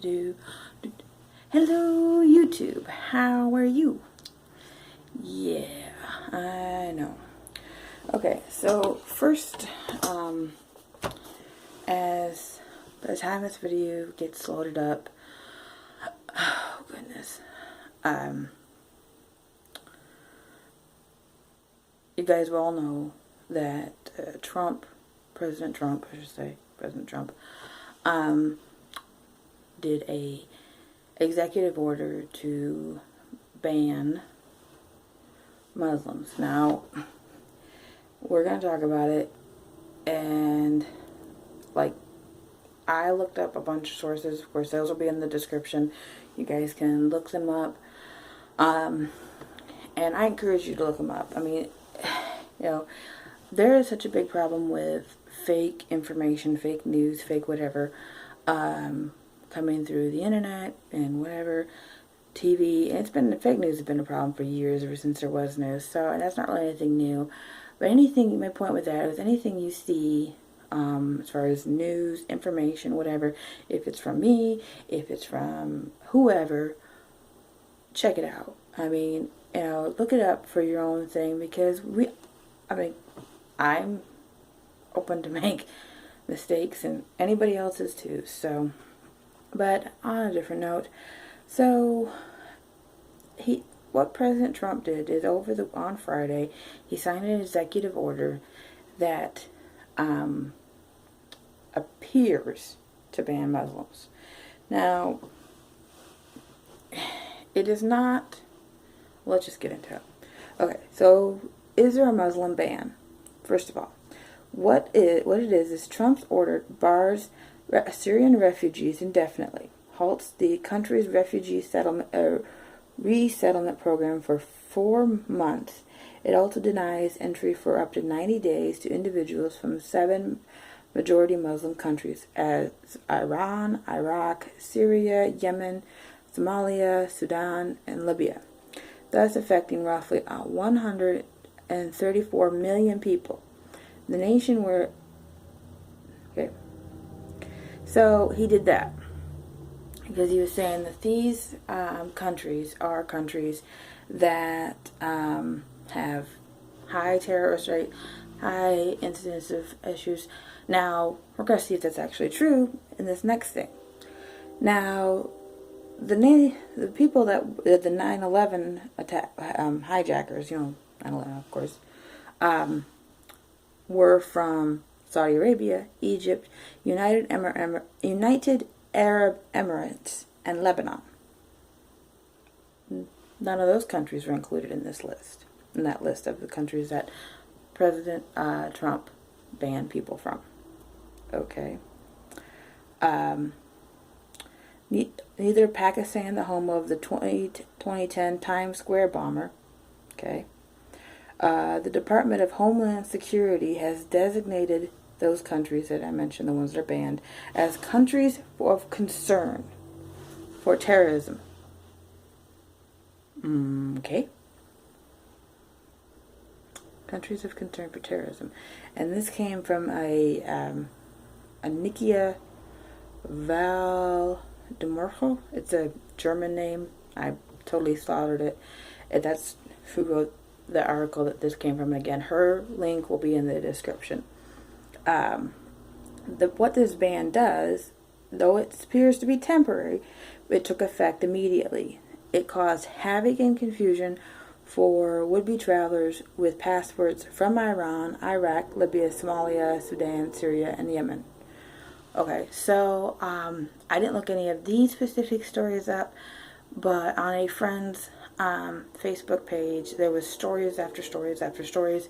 do. Hello, YouTube. How are you? Yeah, I know. Okay, so first, as by the time this video gets loaded up, oh goodness, you guys will all know that President Trump, did a executive order to ban Muslims. Now, we're going to talk about it, and like, I looked up a bunch of sources. Of course, those will be in the description. You guys can look them up. And I encourage you to look them up. I mean, you know, there is such a big problem with fake information, fake news, fake whatever, coming through the internet and whatever, TV. And fake news has been a problem for years, ever since there was news. So, and that's not really anything new. But anything, my point with that is anything you see, as far as news, information, whatever, if it's from me, if it's from whoever, check it out. I mean, you know, look it up for your own thing, because I'm open to make mistakes, and anybody else is too. So, but on a different note, so what President Trump did is on Friday, he signed an executive order that appears to ban Muslims. Now, it is not. Let's just get into it. Okay, so is there a Muslim ban? First of all, what it is Trump's order bars Syrian refugees indefinitely, halts the country's refugee resettlement program for 4 months. It also denies entry for up to 90 days to individuals from 7 majority Muslim countries as Iran, Iraq, Syria, Yemen, Somalia, Sudan, and Libya, thus affecting roughly 134 million people. The nation were... Okay. So he did that because he was saying that these countries are countries that have high terrorist rate, high incidence of issues. Now, we're going to see if that's actually true in this next thing. Now, the people that the 9/11 attack, hijackers, 9/11, of course, were from Saudi Arabia, Egypt, United Arab Emirates, and Lebanon. None of those countries were included in that list of the countries that President Trump banned people from. Okay. Neither Pakistan, the home of the 2010 Times Square bomber. Okay. The Department of Homeland Security has designated those countries that I mentioned, the ones that are banned, as countries of concern for terrorism. Okay. Countries of concern for terrorism. And this came from a Nikia Valdemorgel. It's a German name. I totally slaughtered it. And that's who wrote the article that this came from. Again, her link will be in the description. What this ban does, though it appears to be temporary, it took effect immediately. It caused havoc and confusion for would-be travelers with passports from Iran, Iraq, Libya, Somalia, Sudan, Syria, and Yemen. Okay, so I didn't look any of these specific stories up, but on a friend's Facebook page, there was stories after stories after stories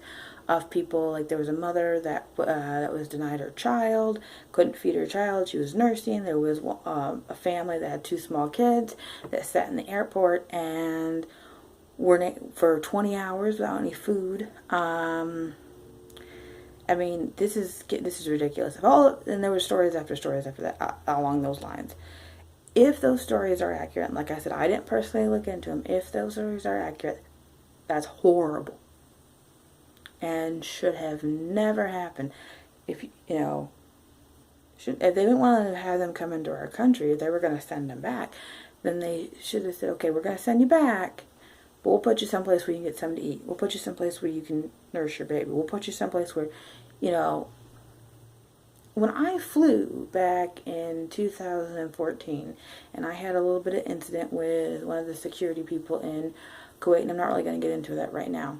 of people. Like, there was a mother that was denied her child, couldn't feed her child, she was nursing. There was a family that had 2 small kids that sat in the airport and were for 20 hours without any food. I mean, this is ridiculous. And there were stories after stories after that along those lines. If those stories are accurate, and like I said, I didn't personally look into them. If those stories are accurate, that's horrible and should have never happened. If If they didn't want to have them come into our country, if they were going to send them back, then they should have said, okay, we're going to send you back, but we'll put you someplace where you can get something to eat. We'll put you someplace where you can nurse your baby. We'll put you someplace where, when I flew back in 2014, and I had a little bit of incident with one of the security people in Kuwait, and I'm not really going to get into that right now.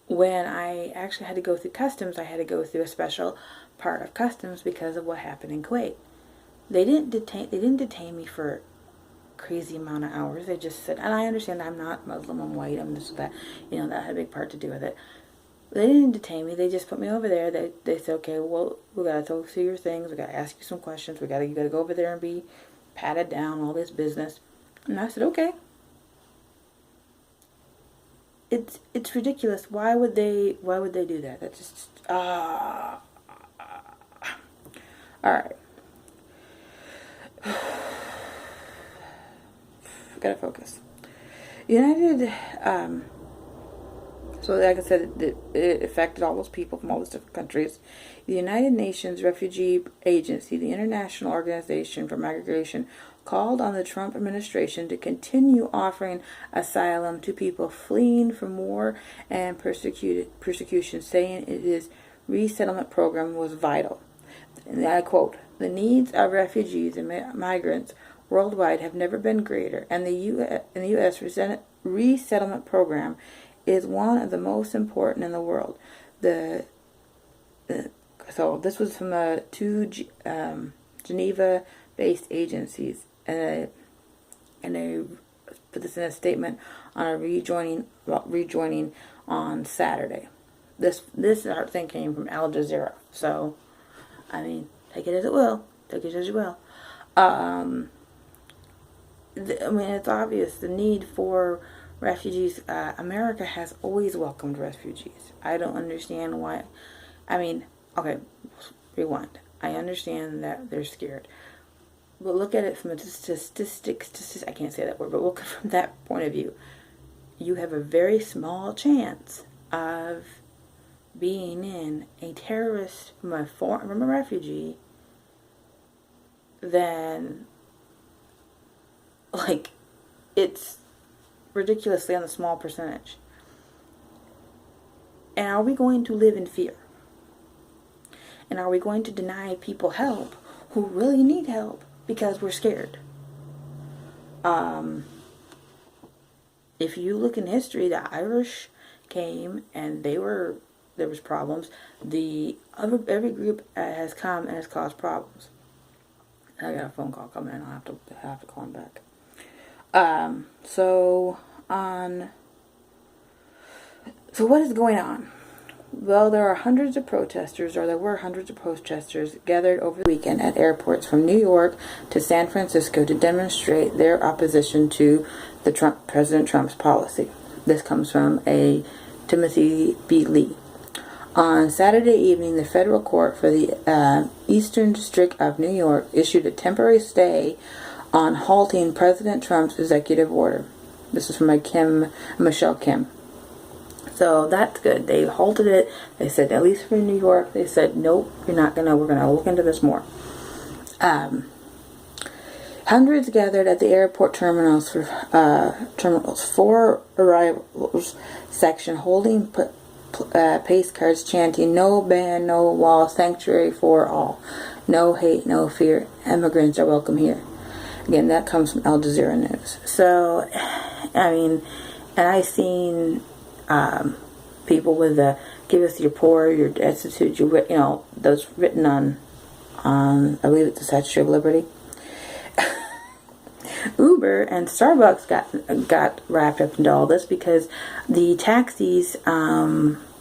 When I actually had to go through customs, I had to go through a special part of customs because of what happened in Kuwait. They didn't detain me for a crazy amount of hours. They just said, and I understand I'm not Muslim, I'm white, I'm this, that, that had a big part to do with it. They didn't detain me. They just put me over there. They said, okay, well, we got to go through your things. We got to ask you some questions. You got to go over there and be patted down, all this business. And I said, okay. It's ridiculous. Why would they do that? That's just all right. Gotta focus. United. So, like I said, it affected all those people from all those different countries. The United Nations Refugee Agency, the International Organization for Migration, called on the Trump administration to continue offering asylum to people fleeing from war and persecution, saying its resettlement program was vital. And I quote, "The needs of refugees and migrants worldwide have never been greater, and the U.S. resettlement program is one of the most important in the world." So this was from two Geneva-based agencies, and they put this in a statement on a rejoining on Saturday. This thing came from Al Jazeera. So, I mean, take it as it will. Take it as you will. I mean, it's obvious the need for refugees. America has always welcomed refugees. I don't understand why. I mean, okay, rewind. I understand that they're scared. But look at it from a statistics, I can't say that word, but look from that point of view. You have a very small chance of being in a terrorist from a refugee than, like, it's ridiculously on the small percentage. And are we going to live in fear? And are we going to deny people help who really need help because we're scared? If you look in history, the Irish came and there was problems. Every group has come and has caused problems. I got a phone call coming in. I'll have to call him back. So what is going on? Well, there were hundreds of protesters gathered over the weekend at airports from New York to San Francisco to demonstrate their opposition to President Trump's policy. This comes from a Timothy B. Lee. On Saturday evening, the federal court for the Eastern District of New York issued a temporary stay on halting President Trump's executive order. This is from Michelle Kim. So that's good. They halted it. They said, at least for New York, they said, nope, we're going to look into this more. Hundreds gathered at the airport terminals for arrivals section, holding pace cards chanting, "No ban, no wall, sanctuary for all. No hate, no fear. Immigrants are welcome here." Again, that comes from Al Jazeera News. So, I mean, and I've seen people with "Give us your poor, your destitute," those written on I believe it's the Statue of Liberty. Uber and Starbucks got wrapped up into all this because the taxis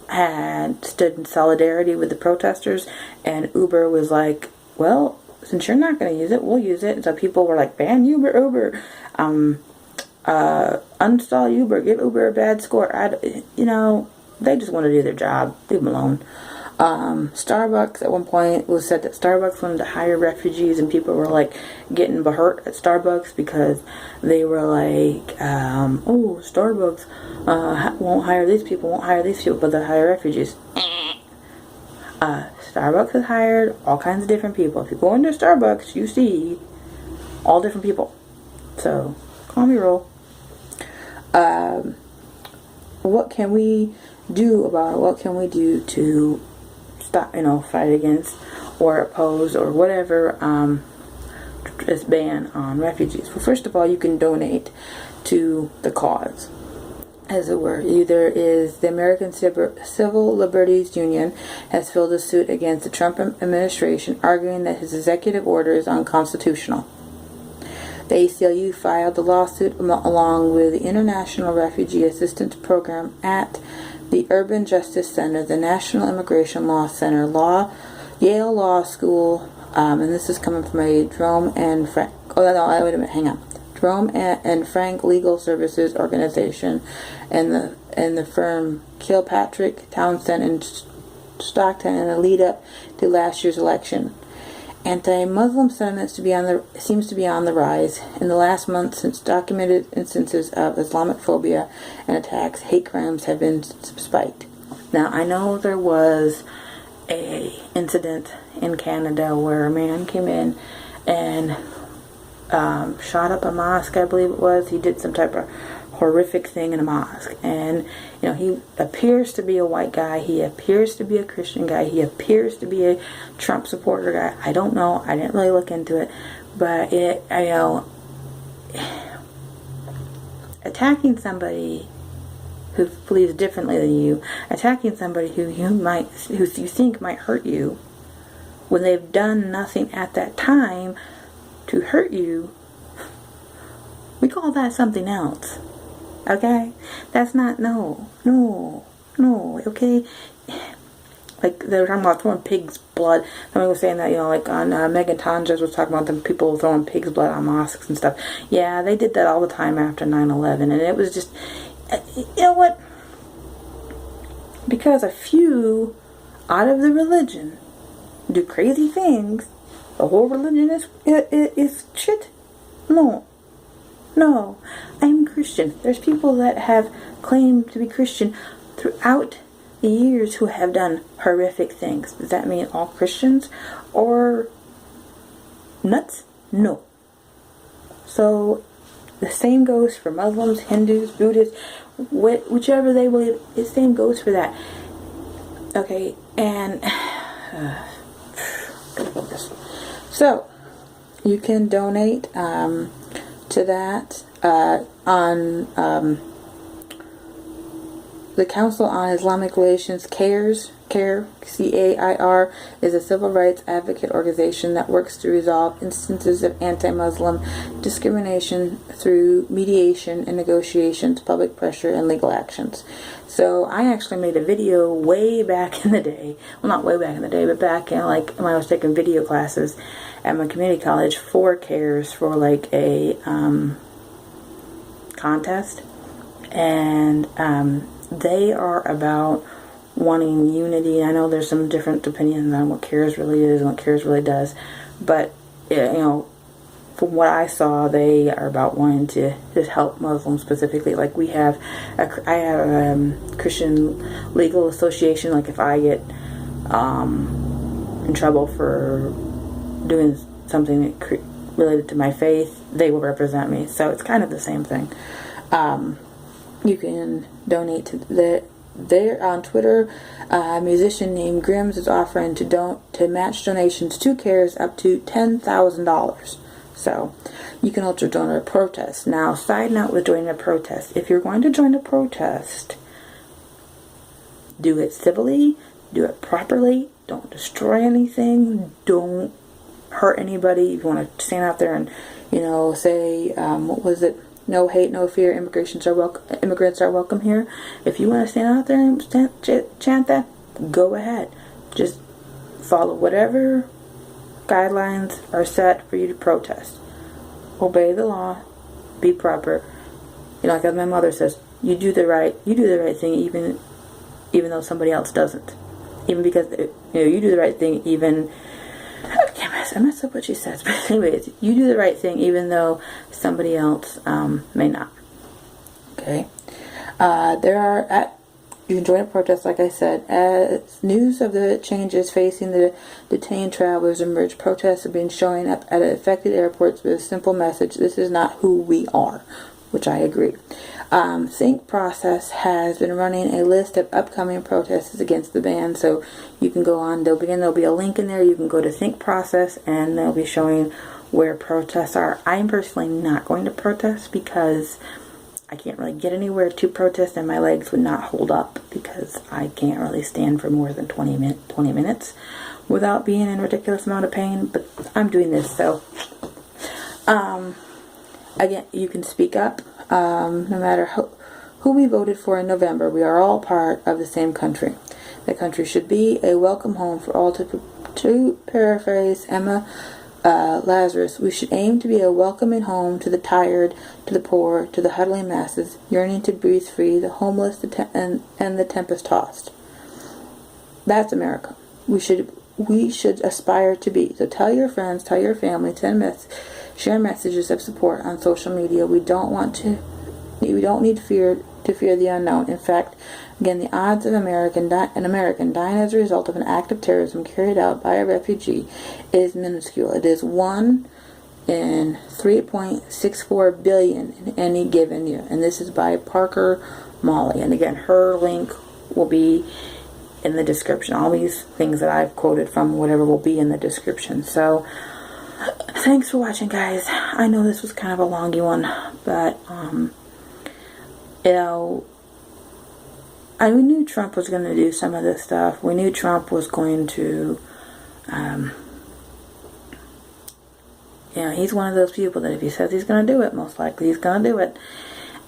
had stood in solidarity with the protesters, and Uber was like, well, since you're not going to use it, we'll use it. And so people were like, ban Uber, uninstall Uber, give Uber a bad score. They just want to do their job. Leave them alone. Starbucks at one point was said that Starbucks wanted to hire refugees, and people were like getting hurt at Starbucks because they were like, oh, Starbucks won't hire these people, but they'll hire refugees. Starbucks has hired all kinds of different people. If you go into Starbucks, you see all different people. So, call me roll. What can we do about it? What can we do to stop, fight against or oppose or whatever this ban on refugees? Well, first of all, you can donate to the cause, as it were. Either is the American Civil Liberties Union has filed a suit against the Trump administration, arguing that his executive order is unconstitutional. The ACLU filed the lawsuit along with the International Refugee Assistance Program at the Urban Justice Center, the National Immigration Law Center, Yale Law School, and this is coming from a Jerome and Frank. Oh no, wait a minute, hang on. Jerome and Frank Legal Services Organization, and the firm Kilpatrick, Townsend, and Stockton, in the lead up to last year's election. Anti-Muslim sentiments seems to be on the rise in the last month, since documented instances of Islamophobia and attacks, hate crimes have been spiked. Now, I know there was a incident in Canada where a man came in and shot up a mosque, I believe it was. He did some type of horrific thing in a mosque, and he appears to be a white guy, he appears to be a Christian guy, he appears to be a Trump supporter guy. I don't know, I didn't really look into it, but attacking somebody who believes differently than you, attacking somebody who you think might hurt you, when they've done nothing at that time to hurt you, we call that something else. Okay? That's not, no, okay? Like, they were talking about throwing pig's blood. Somebody was saying that, like on Megan Tonjes was talking about them people throwing pig's blood on mosques and stuff. Yeah, they did that all the time after 9/11, and it was just, you know what? Because a few out of the religion do crazy things, the whole religion is shit? No, I'm Christian. There's people that have claimed to be Christian throughout the years who have done horrific things. Does that mean all Christians or nuts? No. So the same goes for Muslims, Hindus, Buddhists, whichever they believe. The same goes for that. Okay, and so you can donate to that on the Council on Islamic Relations. CAIR, C-A-I-R, is a civil rights advocate organization that works to resolve instances of anti-Muslim discrimination through mediation and negotiations, public pressure, and legal actions. So I actually made a video way back in the day. Well, not way back in the day, but back in when I was taking video classes at my community college for CARES, for like a contest, and they are about wanting unity. I know there's some different opinions on what CARES really is and what CARES really does, but from what I saw, they are about wanting to just help Muslims specifically. Like I have a Christian Legal Association. Like if I get in trouble for doing something related to my faith, they will represent me. So it's kind of the same thing. You can donate to there on Twitter. A musician named Grims is offering to match donations to CARES up to $10,000. So you can also join a protest. Now, side note with joining a protest: if you're going to join a protest, do it civilly, do it properly. Don't destroy anything. Don't hurt anybody. If you want to stand out there and say what was it? No hate, no fear. Immigrants are welcome here. If you want to stand out there and chant that, go ahead. Just follow whatever guidelines are set for you to protest. Obey the law. Be proper. Like as my mother says, you do the right thing, even though somebody else doesn't. Even because you do the right thing, even. I messed up what she says, but anyways, you do the right thing even though somebody else may not. Okay. There are You can join a protest, like I said. As news of the changes facing the detained travelers emerge, protests have been showing up at affected airports with a simple message: this is not who we are, which I agree. Think Process has been running a list of upcoming protests against the ban, so you can go on. There'll be a link in there. You can go to Think Process, and they'll be showing where protests are. I'm personally not going to protest because I can't really get anywhere to protest, and my legs would not hold up because I can't really stand for more than 20 minutes without being in a ridiculous amount of pain. But I'm doing this, so again, you can speak up. No matter who we voted for in November, we are all part of the same country. The country should be a welcome home for all. To paraphrase Emma Lazarus, we should aim to be a welcoming home to the tired, to the poor, to the huddling masses, yearning to breathe free, the homeless, and the tempest-tossed. That's America. We should aspire to be. So tell your friends, tell your family, share messages of support on social media. We don't need fear to fear the unknown. In fact, again, the odds of an American dying as a result of an act of terrorism carried out by a refugee is minuscule. It is 1 in 3.64 billion in any given year. And this is by Parker Molly. And again, her link will be in the description. All these things that I've quoted from, whatever, will be in the description. So thanks for watching, guys. I know this was kind of a longy one, but we knew Trump was going to do some of this stuff. We knew Trump was going to, he's one of those people that if he says he's going to do it, most likely he's going to do it.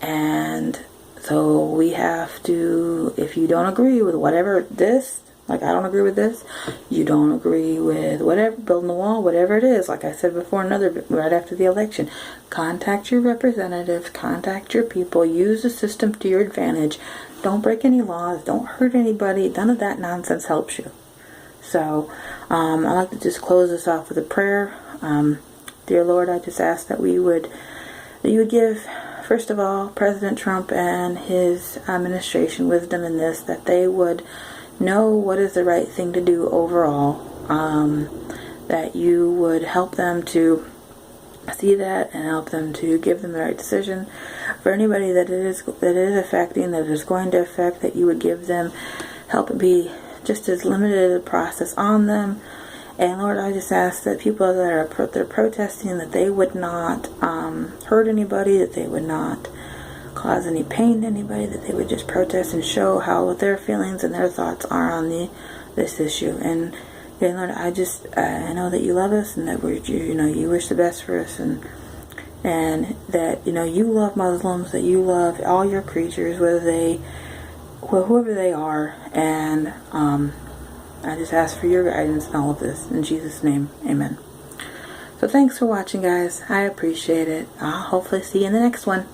And so we have to, if you don't agree with whatever this, like I don't agree with this, you don't agree with whatever, building the wall, whatever it is, like I said before, right after the election, contact your representatives, contact your people, use the system to your advantage. Don't break any laws, don't hurt anybody, none of that nonsense helps you. So, I'd like to just close this off with a prayer. Dear Lord, I just ask that you would give, first of all, President Trump and his administration wisdom in this, that they would know what is the right thing to do overall, that you would help them to see that and help them to give them the right decision. For anybody that it is affecting, that it is going to affect, that you would give them, help it be just as limited a process on them. And Lord, I just ask that people that are protesting, that they would not hurt anybody, that they would not cause any pain to anybody, that they would just protest and show how their feelings and their thoughts are on this issue. And Lord, I know that you love us, and that you wish the best for us, and that you love Muslims, that you love all your creatures, whoever they are. And I just ask for your guidance in all of this. In Jesus' name, amen. So thanks for watching, guys. I appreciate it. I'll hopefully see you in the next one.